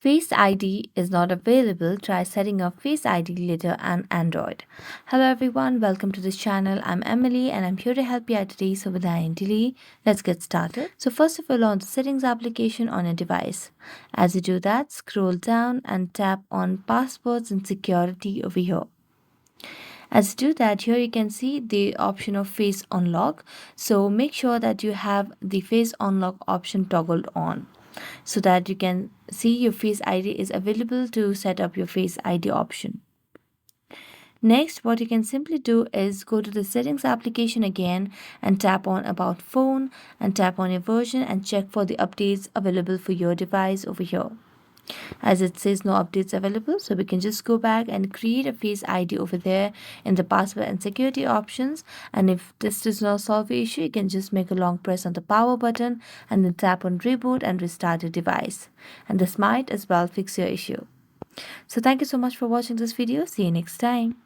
Face ID is not available. Try setting up Face ID later on Android. Hello everyone, welcome to this channel. I'm Emily and I'm here to help you out today. So without any delay, let's get started. So first of all, on the settings application on your device. As you do that, scroll down and tap on passwords and security over here. As you do that, here you can see the option of face unlock. So make sure that you have the face unlock option toggled on so that you can see your face ID is available to set up your face ID option. Next, what you can simply do is go to the settings application again and tap on about phone and tap on your version and check for the updates available for your device over here. As it says no updates available, so we can just go back and create a face ID over there in the password and security options. And if this does not solve your issue, you can just make a long press on the power button and then tap on reboot and restart your device, and this might as well fix your issue. So thank you so much for watching this video. See you next time.